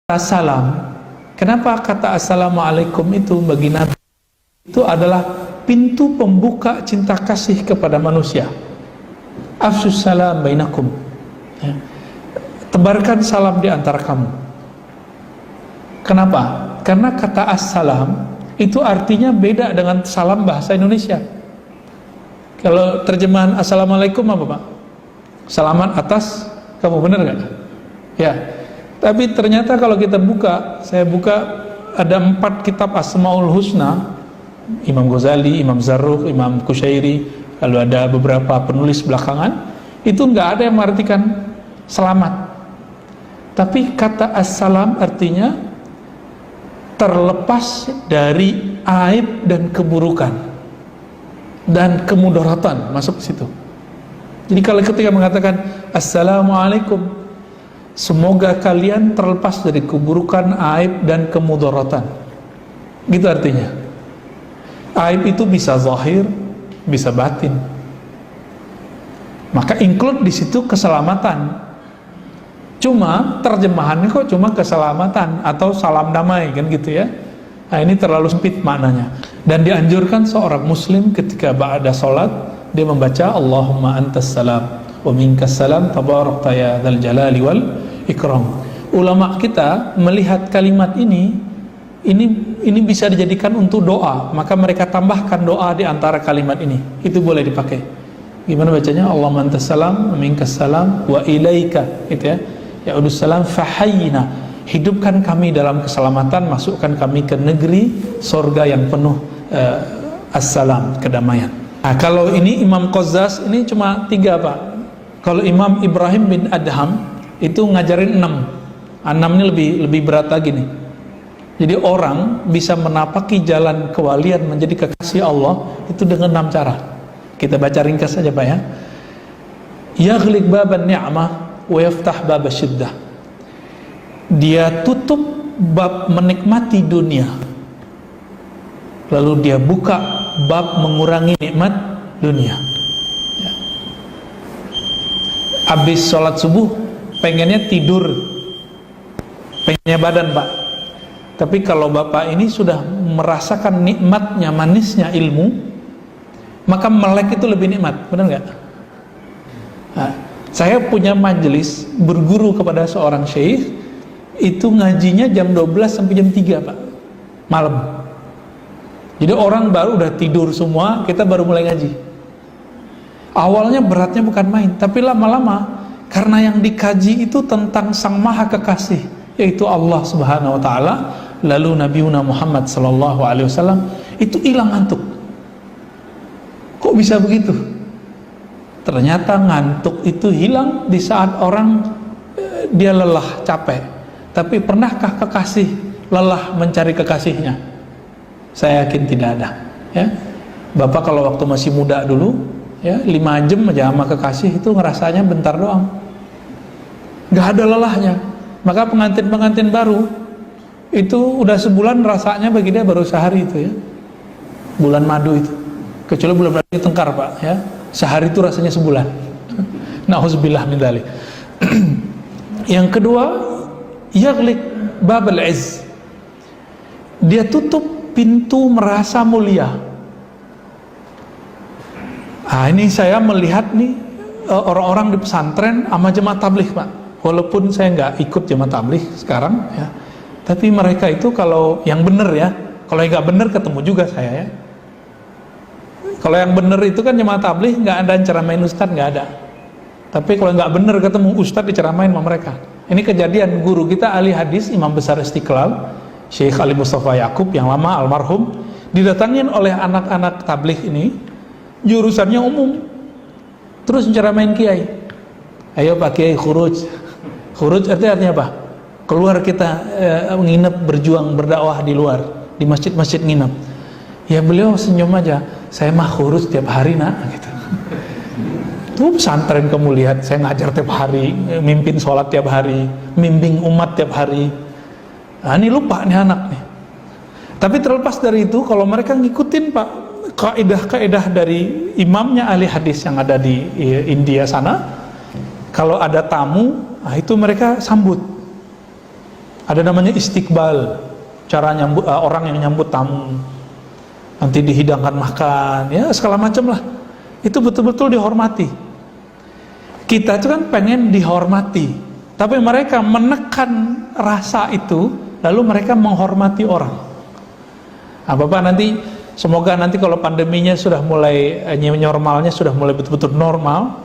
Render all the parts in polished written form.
Assalam. Kenapa kata assalamualaikum itu bagi Nabi itu adalah pintu pembuka cinta kasih kepada manusia. Afsus salam bainakum. Ya. Tebarkan salam di antara kamu. Kenapa? Karena kata assalam itu artinya beda dengan salam bahasa Indonesia. Kalau terjemahan assalamualaikum apa Pak? Salaman atas kamu, benar nggak? Ya. Tapi ternyata kalau kita buka, saya buka ada 4 kitab Asmaul Husna, Imam Ghazali, Imam Zarruq, Imam Kushairi, lalu ada beberapa penulis belakangan, itu nggak ada yang mengartikan selamat. Tapi kata assalam artinya terlepas dari aib dan keburukan dan kemudaratan, masuk ke situ. Jadi kalau ketika mengatakan assalamualaikum, semoga kalian terlepas dari keburukan, aib dan kemudaratan, gitu artinya. Aib itu bisa zahir, bisa batin. Maka include di situ keselamatan. Cuma terjemahannya kok cuma keselamatan atau salam damai kan gitu ya. Nah, ini terlalu sempit maknanya. Dan dianjurkan seorang muslim ketika ba'da salat dia membaca Allahumma antas salam wa minkas salam tabarakta ya dzal jalali wal ikram. Ulama kita melihat kalimat ini bisa dijadikan untuk doa, maka mereka tambahkan doa di antara kalimat ini. Itu boleh dipakai. Gimana bacanya? Allahumma antas salam wa minkas salam wa ilaika, gitu ya. Ya udussalam fahayyina, hidupkan kami dalam keselamatan, masukkan kami ke negeri sorga yang penuh assalam, kedamaian. Nah, kalau ini Imam Qazzaz ini cuma 3 Pak. Kalau Imam Ibrahim bin Adham itu ngajarin 6. 6 ini lebih berat lagi nih. Jadi orang bisa menapaki jalan kewalian menjadi kekasih Allah itu dengan 6 cara. Kita baca ringkas saja Pak ya. Yaghliq baban ni'mah wa yaftah bab syiddah. Dia tutup bab menikmati dunia, lalu dia buka bab mengurangi nikmat dunia ya. Habis sholat subuh pengennya tidur, pengennya badan Pak. Tapi kalau Bapak ini sudah merasakan nikmatnya, manisnya ilmu, maka melek itu lebih nikmat, benar nggak? Nah, saya punya majelis berguru kepada seorang syekh, itu ngajinya jam 12 sampai jam 3 Pak, malam. Jadi orang baru udah tidur semua, kita baru mulai ngaji. Awalnya beratnya bukan main, tapi lama-lama karena yang dikaji itu tentang Sang Maha Kekasih, yaitu Allah Subhanahu wa taala, lalu Nabi Muhammad sallallahu alaihi wasallam, itu hilang ngantuk. Kok bisa begitu? Ternyata ngantuk itu hilang di saat orang dia lelah, capek. Tapi pernahkah kekasih lelah mencari kekasihnya? Saya yakin tidak ada ya. Bapak kalau waktu masih muda dulu ya, 5 jam aja sama kekasih itu ngerasanya bentar doang, gak ada lelahnya. Maka pengantin-pengantin baru itu udah sebulan rasanya bagi dia baru sehari itu ya, bulan madu itu. Kecuali bulan madu tengkar Pak ya, sehari itu rasanya sebulan. Na'udzubillah min dzalik. Yang kedua, yaghliq babal izz. Dia tutup pintu merasa mulia. Nah, ini saya melihat nih orang-orang di pesantren sama jemaah tabligh Pak. Walaupun saya nggak ikut jemaah tabligh sekarang ya, tapi mereka itu kalau yang benar ya, kalau yang nggak benar ketemu juga saya ya. Kalau yang benar itu kan jemaah tabligh nggak ada ceramain ustadz, nggak ada. Tapi kalau nggak benar ketemu ustadz diceramain sama mereka. Ini kejadian guru kita ahli hadis Imam Besar Istiqlal Syekh Ali Mustafa Yaqub yang lama almarhum, didatangin oleh anak-anak tabligh ini, jurusannya umum, terus menceramain kiai. Ayo Pak Kiai khuruj. Khuruj artinya apa? Keluar kita nginep, berjuang, berdakwah di luar, di masjid-masjid nginep. Ya beliau senyum aja, saya mah khuruj tiap hari nak gitu. Tuh pesantren kamu lihat, saya ngajar tiap hari, mimpin sholat tiap hari, mimbing umat tiap hari. Nah, ini lupa nih anak nih. Tapi terlepas dari itu, kalau mereka ngikutin Pak kaidah-kaidah dari imamnya ahli hadis yang ada di India sana, kalau ada tamu, nah itu mereka sambut. Ada namanya istiqbal, cara nyambut orang yang nyambut tamu, nanti dihidangkan makan, ya segala macam lah. Itu betul-betul dihormati. Kita itu kan pengen dihormati, tapi mereka menekan rasa itu, lalu mereka menghormati orang. Nah, Bapak nanti, semoga nanti kalau pandeminya sudah mulai normalnya sudah mulai betul-betul normal,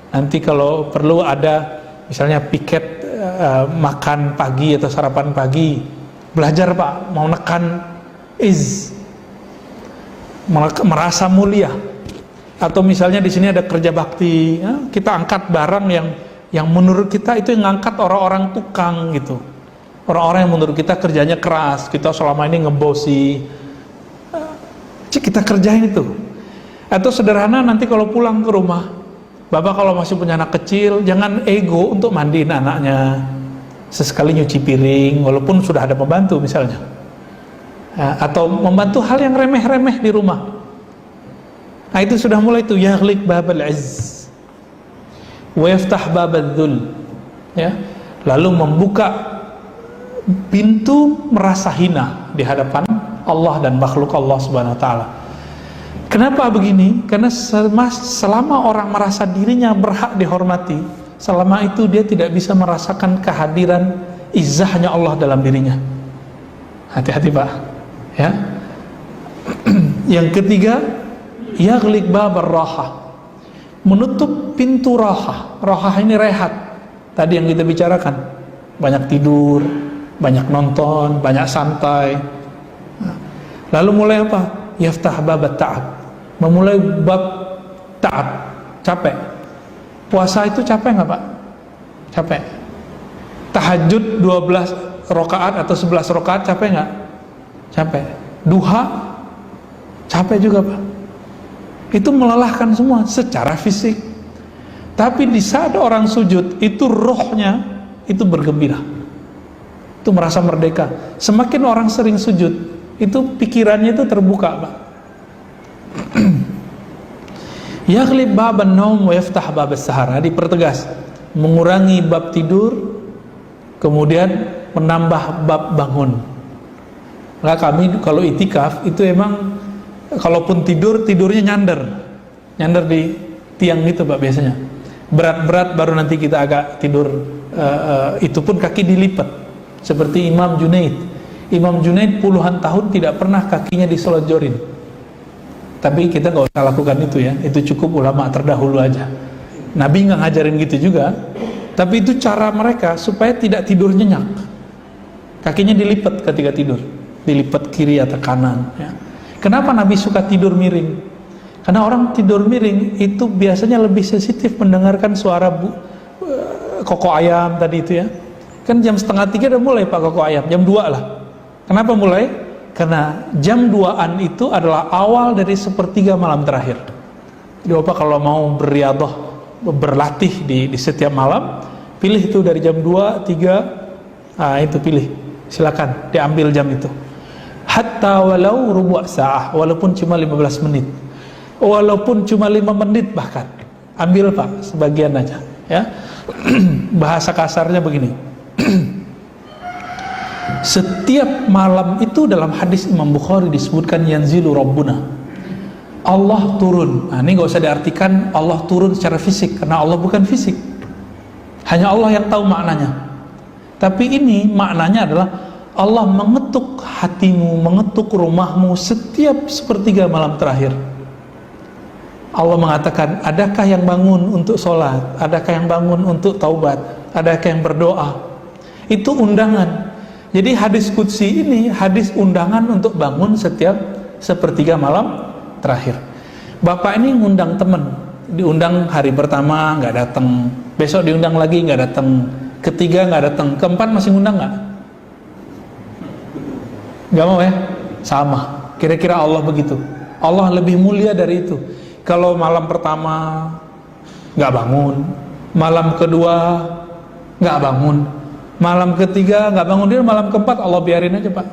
nanti kalau perlu ada misalnya piket makan pagi atau sarapan pagi, belajar Pak, mau nekan merasa mulia. Atau misalnya di sini ada kerja bakti, ya, kita angkat barang yang menurut kita itu yang ngangkat orang-orang tukang gitu, orang-orang yang menurut kita kerjanya keras, kita selama ini ngebosi, kita kerjain itu. Atau sederhana, nanti kalau pulang ke rumah, Bapak kalau masih punya anak kecil, jangan ego untuk mandiin anaknya, sesekali nyuci piring walaupun sudah ada pembantu misalnya, atau membantu hal yang remeh-remeh di rumah. Nah, itu sudah mulai tuh, yaghliq babal izz wa yaftah babal dhul, ya, lalu membuka pintu merasa hina di hadapan Allah dan makhluk Allah Subhanahu wa taala. Kenapa begini? Karena selama orang merasa dirinya berhak dihormati, selama itu dia tidak bisa merasakan kehadiran izzahnya Allah dalam dirinya. Hati-hati Pak, ya. Yang ketiga, yaghliq babar rahah, menutup pintu rahah. Rahah ini rehat, tadi yang kita bicarakan, banyak tidur, banyak nonton, banyak santai. Lalu mulai apa? Yaftah babat ta'ab, memulai bab ta'ab, capek. Puasa itu capek nggak Pak? Capek. Tahajud 12 rakaat atau 11 rakaat capek nggak? Capek. Duha capek juga Pak. Itu melelahkan semua secara fisik. Tapi di saat orang sujud, itu rohnya itu bergembira, itu merasa merdeka. Semakin orang sering sujud, itu pikirannya itu terbuka Pak. Yaghlib baban naum wa yaftah babas sahar, dipertegas, mengurangi bab tidur, kemudian menambah bab bangun. Nah, kami kalau itikaf itu emang kalaupun tidurnya nyander di tiang gitu Pak biasanya. Berat-berat baru nanti kita agak tidur, itu pun kaki dilipat. Seperti Imam Junaid. Imam Junaid puluhan tahun tidak pernah kakinya diselonjorin. Tapi kita nggak usah lakukan itu ya, itu cukup ulama terdahulu aja. Nabi nggak ngajarin gitu juga, tapi itu cara mereka supaya tidak tidur nyenyak. Kakinya dilipat ketika tidur, dilipat kiri atau kanan. Ya. Kenapa Nabi suka tidur miring? Karena orang tidur miring itu biasanya lebih sensitif mendengarkan suara koko ayam tadi itu ya. Kan jam 2:30 udah mulai Pak koko ayam, jam 2 lah. Kenapa mulai? Karena jam 2-an itu adalah awal dari sepertiga malam terakhir. Jadi Bapak kalau mau beriadah, berlatih di setiap malam, pilih itu dari jam 2, 3, itu pilih, silakan diambil jam itu. Hatta walau rubu' sa'ah, walaupun cuma 15 menit, walaupun cuma 5 menit bahkan, ambil Pak, sebagian aja ya. Bahasa kasarnya begini. Setiap malam itu dalam hadis Imam Bukhari disebutkan yanzilu Rabbuna, Allah turun. Nah, ini gak usah diartikan Allah turun secara fisik, karena Allah bukan fisik, hanya Allah yang tahu maknanya. Tapi ini maknanya adalah Allah mengetuk hatimu, mengetuk rumahmu setiap sepertiga malam terakhir. Allah mengatakan, adakah yang bangun untuk sholat, adakah yang bangun untuk taubat, adakah yang berdoa. Itu undangan. Jadi hadis qudsi ini hadis undangan untuk bangun setiap sepertiga malam terakhir. Bapak ini ngundang teman, diundang hari pertama nggak datang, besok diundang lagi nggak datang, ketiga nggak datang, keempat masih ngundang nggak? Nggak mau ya? Sama. Kira-kira Allah begitu. Allah lebih mulia dari itu. Kalau malam pertama nggak bangun, malam kedua nggak bangun, malam ketiga nggak bangun, dia malam keempat Allah biarin aja Pak.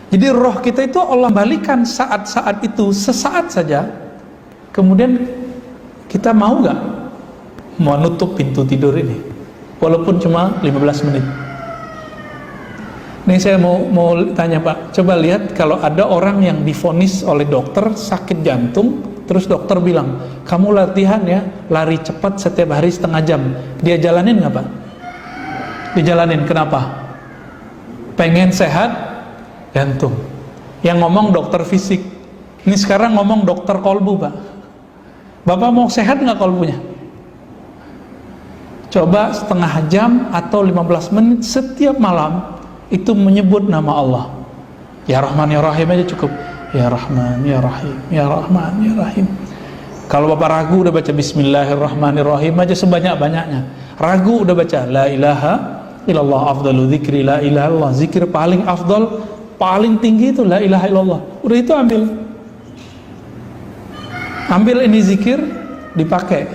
Jadi roh kita itu Allah balikan saat-saat itu, sesaat saja. Kemudian kita mau nggak menutup pintu tidur ini, walaupun cuma 15 menit. Nih saya mau tanya Pak, coba lihat kalau ada orang yang divonis oleh dokter sakit jantung, terus dokter bilang, kamu latihan ya, lari cepat setiap hari setengah jam. Dia jalanin nggak Pak? Dijalanin, kenapa? Pengen sehat jantung. Yang ngomong dokter fisik. Ini sekarang ngomong dokter kolbu Pak. Bapak mau sehat nggak kolbunya? Coba setengah jam atau 15 menit setiap malam itu menyebut nama Allah. Ya Rahman ya Rahim aja cukup. Ya Rahman ya Rahim, ya Rahman ya Rahim. Kalau Bapak ragu udah baca Bismillahirrahmanirrahim aja sebanyak-banyaknya. Ragu udah baca La ilaha illallah afdalu dzikri la ilaha illallah. Zikir paling afdal, paling tinggi itu La ilaha illallah. Udah itu ambil. Ambil ini zikir, dipakai.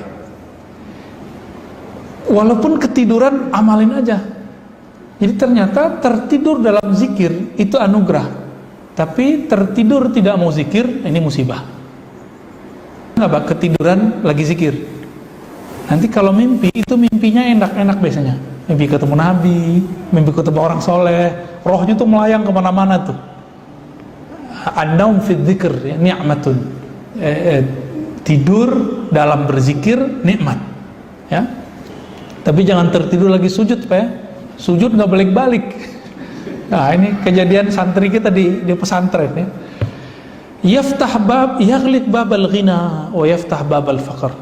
Walaupun ketiduran, amalin aja. Jadi ternyata tertidur dalam zikir itu anugerah. Tapi tertidur tidak mau zikir, ini musibah. Nggak ketiduran lagi zikir. Nanti kalau mimpi, itu mimpinya enak-enak biasanya. Mimpi ketemu Nabi, mimpi ketemu orang soleh, rohnya tuh melayang kemana-mana tuh. An-naum fi dzikr, ya, ni'matun. Tidur dalam berzikir, nikmat. Ya. Tapi jangan tertidur lagi sujud Pak ya. Sujud nggak balik-balik. Nah ini kejadian santri kita di pesantren ya. Yaftah bab, yaghliq babal ghina wa yaftah babal faqr.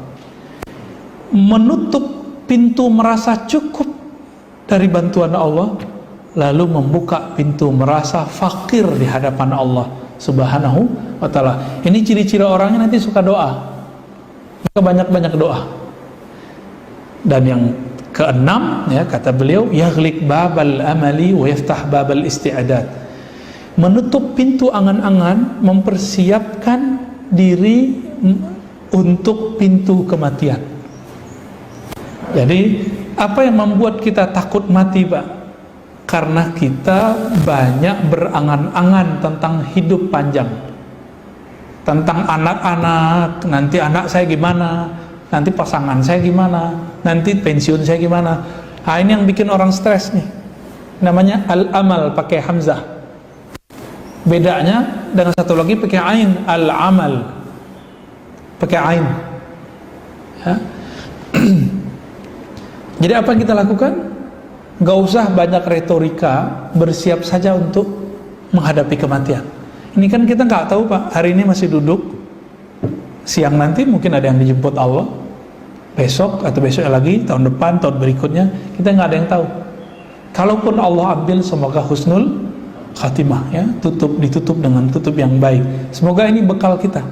Menutup pintu merasa cukup dari bantuan Allah, lalu membuka pintu merasa fakir di hadapan Allah Subhanahu wa ta'ala. Ini ciri-ciri orangnya nanti suka doa. Maka banyak-banyak doa. Dan yang keenam ya kata beliau, yaghliq babal amali wa yaftah babal isti'adat. Menutup pintu angan-angan, mempersiapkan diri untuk pintu kematian. Jadi apa yang membuat kita takut mati Pak? Karena kita banyak berangan-angan tentang hidup panjang, tentang anak-anak, nanti anak saya gimana, nanti pasangan saya gimana, nanti pensiun saya gimana. Nah ini yang bikin orang stres nih. Namanya al-amal pakai hamzah. Bedanya dengan satu lagi pakai ain, al-amal pakai ain. Ya. Jadi apa yang kita lakukan? Gak usah banyak retorika, bersiap saja untuk menghadapi kematian. Ini kan kita nggak tahu Pak, hari ini masih duduk, siang nanti mungkin ada yang dijemput Allah, besok atau besok lagi, tahun depan, tahun berikutnya, kita nggak ada yang tahu. Kalaupun Allah ambil, semoga husnul khatimah ya, ditutup dengan tutup yang baik. Semoga ini bekal kita.